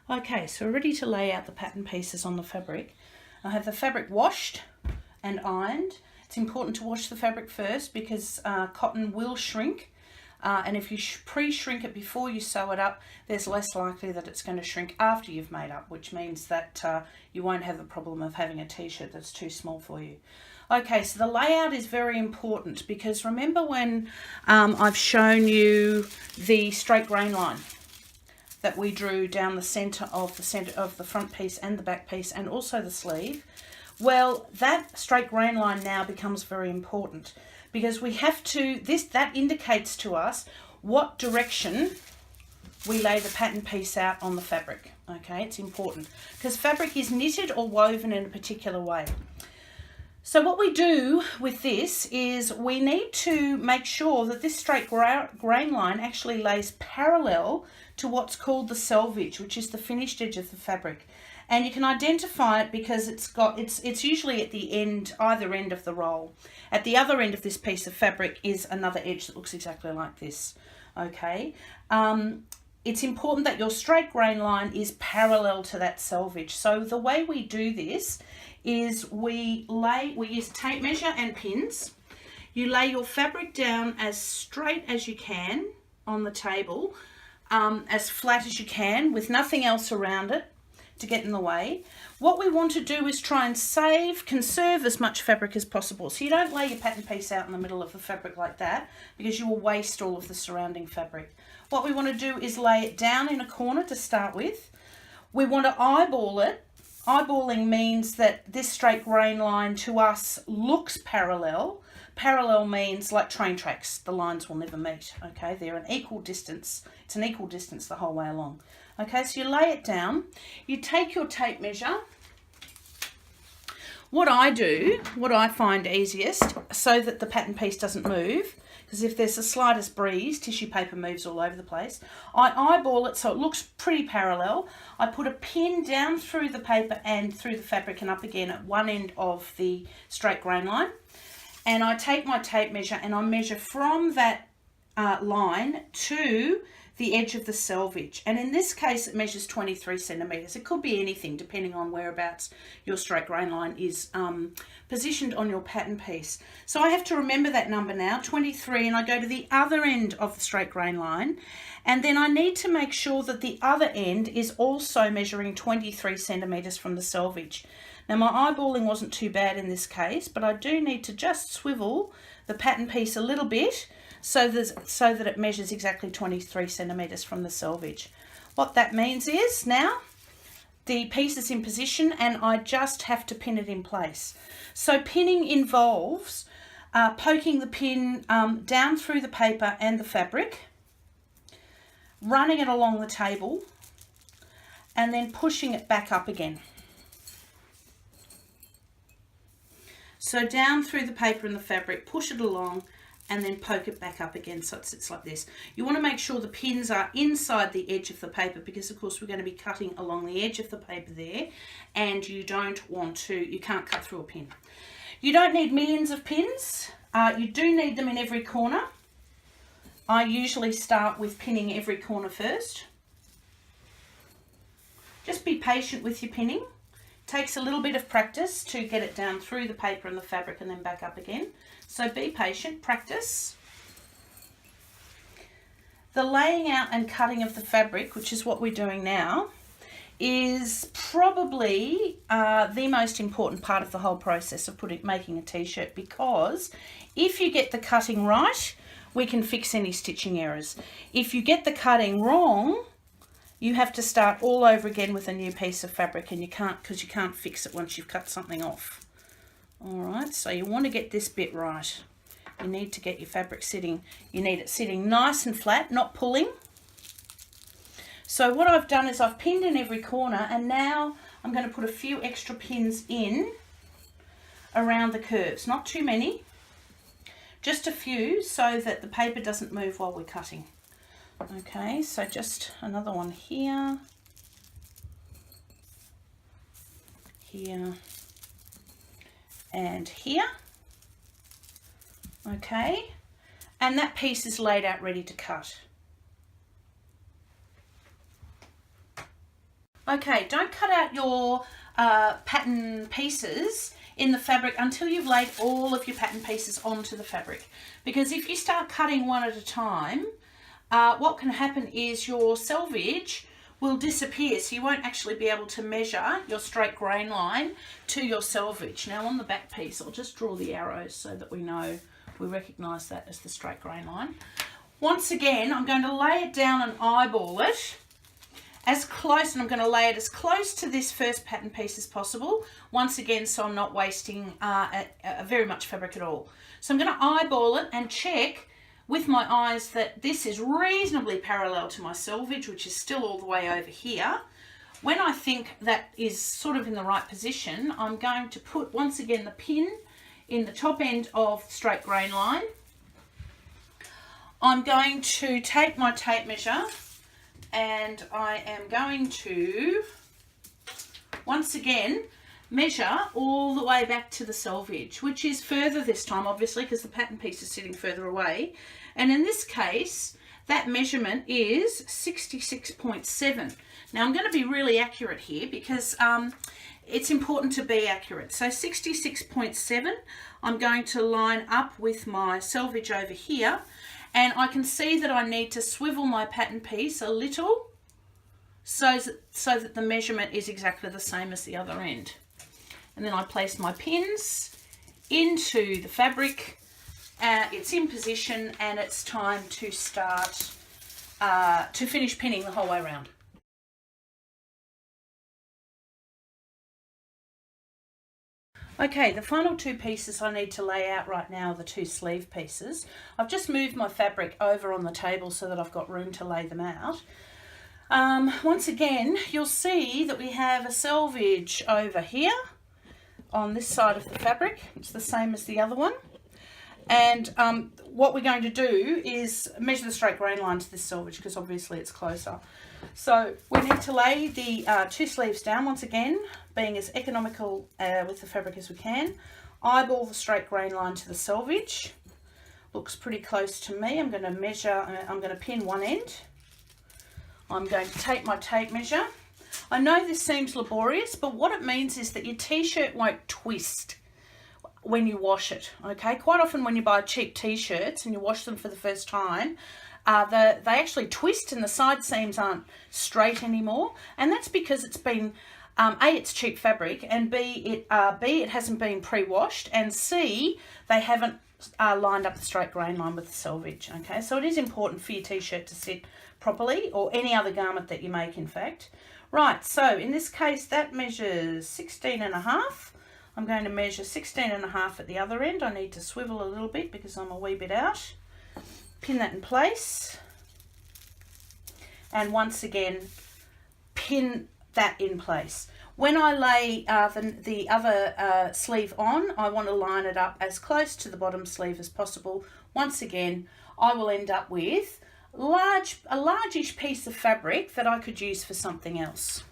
Okay, so we're ready to lay out the pattern pieces on the fabric. I have the fabric washed and ironed. It's important to wash the fabric first because cotton will shrink, and if you pre-shrink it before you sew it up, there's less likely that it's going to shrink after you've made up, which means that you won't have the problem of having a t-shirt that's too small for you. Okay, so the layout is very important because remember when I've shown you the straight grain line that we drew down the center of the front piece and the back piece and also the sleeve? Well, that straight grain line now becomes very important because we have to, that indicates to us what direction we lay the pattern piece out on the fabric. Okay, it's important because fabric is knitted or woven in a particular way. So what we do with this is we need to make sure that this straight grain line actually lays parallel to what's called the selvage, which is the finished edge of the fabric. And you can identify it because it's usually at the end, either end of the roll. At the other end of this piece of fabric is another edge that looks exactly like this. Okay. It's important that your straight grain line is parallel to that selvage. So the way we do this is we use tape measure and pins. You lay your fabric down as straight as you can on the table, as flat as you can with nothing else around it to get in the way. What we want to do is try and conserve as much fabric as possible. So you don't lay your pattern piece out in the middle of the fabric like that because you will waste all of the surrounding fabric. What we want to do is lay it down in a corner to start with. We want to eyeball it. Eyeballing means that this straight grain line to us looks parallel. Parallel means like train tracks, the lines will never meet. Okay, they're an equal distance. It's an equal distance the whole way along. Okay, so you lay it down. You take your tape measure. What I find easiest so that the pattern piece doesn't move, because if there's the slightest breeze, tissue paper moves all over the place. I eyeball it so it looks pretty parallel. I put a pin down through the paper and through the fabric and up again at one end of the straight grain line. And I take my tape measure and I measure from that line to the edge of the selvage. And in this case, it measures 23 centimeters. It could be anything depending on whereabouts your straight grain line is positioned on your pattern piece. So I have to remember that number now, 23, and I go to the other end of the straight grain line. And then I need to make sure that the other end is also measuring 23 centimeters from the selvage. Now my eyeballing wasn't too bad in this case, but I do need to just swivel the pattern piece a little bit so that it measures exactly 23 centimeters from the selvage. What that means is now the piece is in position and I just have to pin it in place. So pinning involves poking the pin down through the paper and the fabric, running it along the table, and then pushing it back up again. So down through the paper and the fabric, push it along, and then poke it back up again so it sits like this. You want to make sure the pins are inside the edge of the paper because of course we're going to be cutting along the edge of the paper there, and you can't cut through a pin. You don't need millions of pins. You do need them in every corner. I usually start with pinning every corner first. Just be patient with your pinning. Takes a little bit of practice to get it down through the paper and the fabric and then back up again. So be patient, practice. The laying out and cutting of the fabric, which is what we're doing now, is probably the most important part of the whole process of making a t-shirt, because if you get the cutting right, we can fix any stitching errors. If you get the cutting wrong, you have to start all over again with a new piece of fabric, and you can't fix it once you've cut something off. All right, so you want to get this bit right. You need to get your fabric sitting. You need it sitting nice and flat, not pulling. So what I've done is I've pinned in every corner, and now I'm going to put a few extra pins in around the curves. Not too many, just a few so that the paper doesn't move while we're cutting. Okay, so just another one here, here, and here. Okay, and that piece is laid out ready to cut. Okay, don't cut out your pattern pieces in the fabric until you've laid all of your pattern pieces onto the fabric, because if you start cutting one at a time, what can happen is your selvage will disappear, so you won't actually be able to measure your straight grain line to your selvage. Now on the back piece, I'll just draw the arrows so that we know, we recognise that as the straight grain line. Once again, I'm going to lay it down and eyeball it as close, and I'm going to lay it as close to this first pattern piece as possible, once again, so I'm not wasting very much fabric at all. So I'm going to eyeball it and check with my eyes that this is reasonably parallel to my selvage, which is still all the way over here. When I think that is sort of in the right position, I'm going to put, once again, the pin in the top end of the straight grain line. I'm going to take my tape measure and I am going to, once again, measure all the way back to the selvage, which is further this time, obviously, because the pattern piece is sitting further away. And in this case, that measurement is 66.7. Now, I'm going to be really accurate here because it's important to be accurate. So 66.7, I'm going to line up with my selvage over here. And I can see that I need to swivel my pattern piece a little so that the measurement is exactly the same as the other end. And then I place my pins into the fabric. It's in position and it's time to start to finish pinning the whole way around. Okay, the final two pieces I need to lay out right now are the two sleeve pieces. I've just moved my fabric over on the table so that I've got room to lay them out. Once again, you'll see that we have a selvage over here on this side of the fabric. It's the same as the other one. And what we're going to do is measure the straight grain line to this selvage because obviously it's closer. So we need to lay the two sleeves down, once again, being as economical with the fabric as we can. Eyeball the straight grain line to the selvage. Looks pretty close to me. I'm going to measure, I'm going to pin one end. I'm going to take my tape measure. I know this seems laborious, but what it means is that your t-shirt won't twist when you wash it, okay? Quite often when you buy cheap t-shirts and you wash them for the first time, they actually twist and the side seams aren't straight anymore, and that's because it's been A, it's cheap fabric, and B, it hasn't been pre-washed, and C, they haven't lined up the straight grain line with the selvage, okay? So it is important for your t-shirt to sit properly, or any other garment that you make, in fact. Right, so in this case that measures 16.5. I'm going to measure 16.5 at the other end. I need to swivel a little bit because I'm a wee bit out. Pin that in place. And once again, pin that in place. When I lay the other sleeve on, I want to line it up as close to the bottom sleeve as possible. Once again, I will end up with a largish piece of fabric that I could use for something else.